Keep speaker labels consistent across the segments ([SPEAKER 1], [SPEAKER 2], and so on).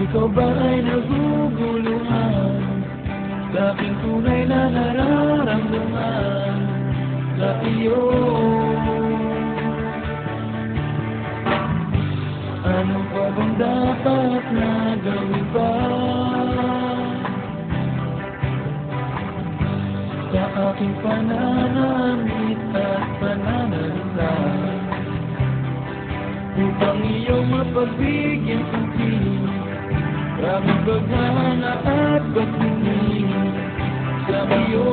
[SPEAKER 1] ikaw ba ay naguguluhan sa aking tunay na nararamdaman sa iyo? Ano pa bang dapat na gawin pa sa aking pananamit at pananalita upang iyong mapagbigyan pansin, maraming paghahanga at pagtingin sa iyo.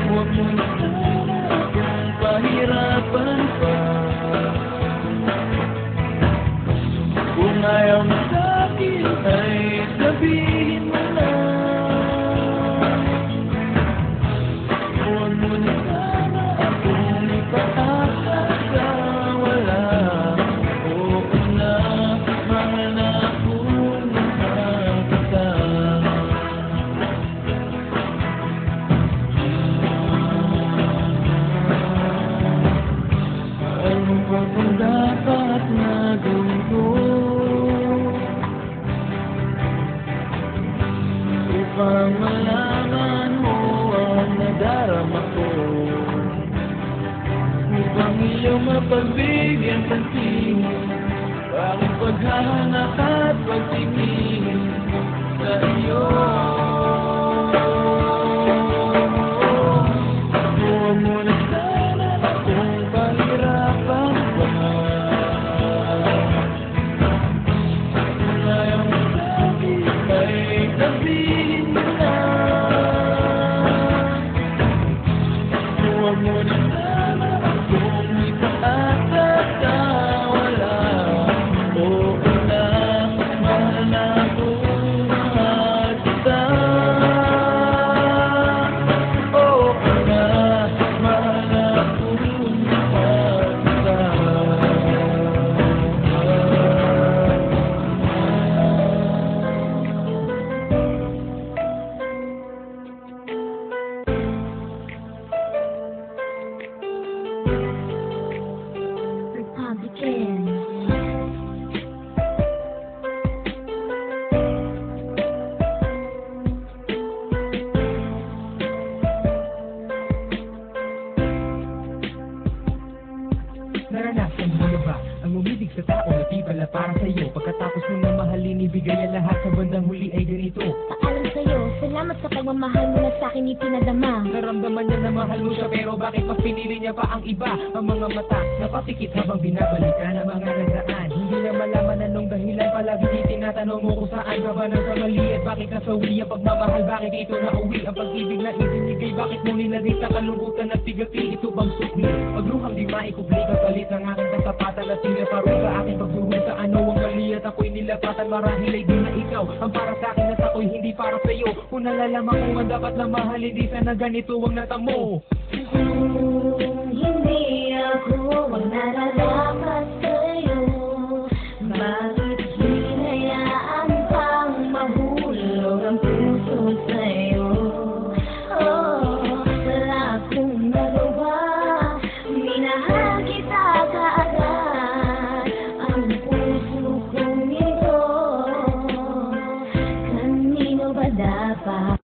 [SPEAKER 1] Huwag mo na sana akong pahirapan pa. Kung ayaw mo sa'kin ay sabihin mo lang. Huwag mo na sana akong ipakakasawala. Oo na, mahal na akong mahal kita. Ano ba kung dapat na gawin ko upang malaman mo ang nadarama ko, upang iyong mapagbigyan pansin, ang paghahanap at pagtingin sa iyo. Huwag mo na sana akong pahirapan pa. Kung ayaw mo sa'kin ay sabihin mo lang. Huwag mo na sana akong ipakakasawala. Oo na, mahal na akong mahal kita. Oo na, mahal na akong mahal kita.
[SPEAKER 2] Republican.
[SPEAKER 3] Naranasan mo na ba ang umilig sa tao na di pala para sa'yo? Pagkatapos mo na mahalin, ibigay ang lahat, sa bandang huli ay ganito.
[SPEAKER 2] Paalam sa'yo, salamat sa pagmamahal mo na sa'kin ipinadama.
[SPEAKER 3] Naramdaman niya na mahal mo siya, pero bakit mas pinili niya pa ang iba? Ang mga mata napatikit habang binabalikan ang mga nagraan. Hindi na malaman anong dahilan, palagi di tinatanong mo kung saan ka ba nagkamali at bakit nasawi ang pagmamahal, bakit ito nauwi ang pag-ibig na ibinigay, bakit mo nilagay sa kalungkutan at bigati, ito bang sukli? Pagluhang di maikubli, kapalit ng aking kasapatan at sinaparoon sa aking pagduhul sa ano ang mali at ako'y nilapatan, marahil ay di na ikaw ang para sa akin at ako'y hindi para sa'yo. Kung nalalaman ko ang dapat na mahalin, di sana ganito ang natamo.
[SPEAKER 2] Hindi ako ang nararapat sa'yo, bakit hinayaan pang mahulog ang puso sa'yo? Oh, wala akong nagawa, minahal kita kaagad. Ang puso kong ito, kanino ba dapat?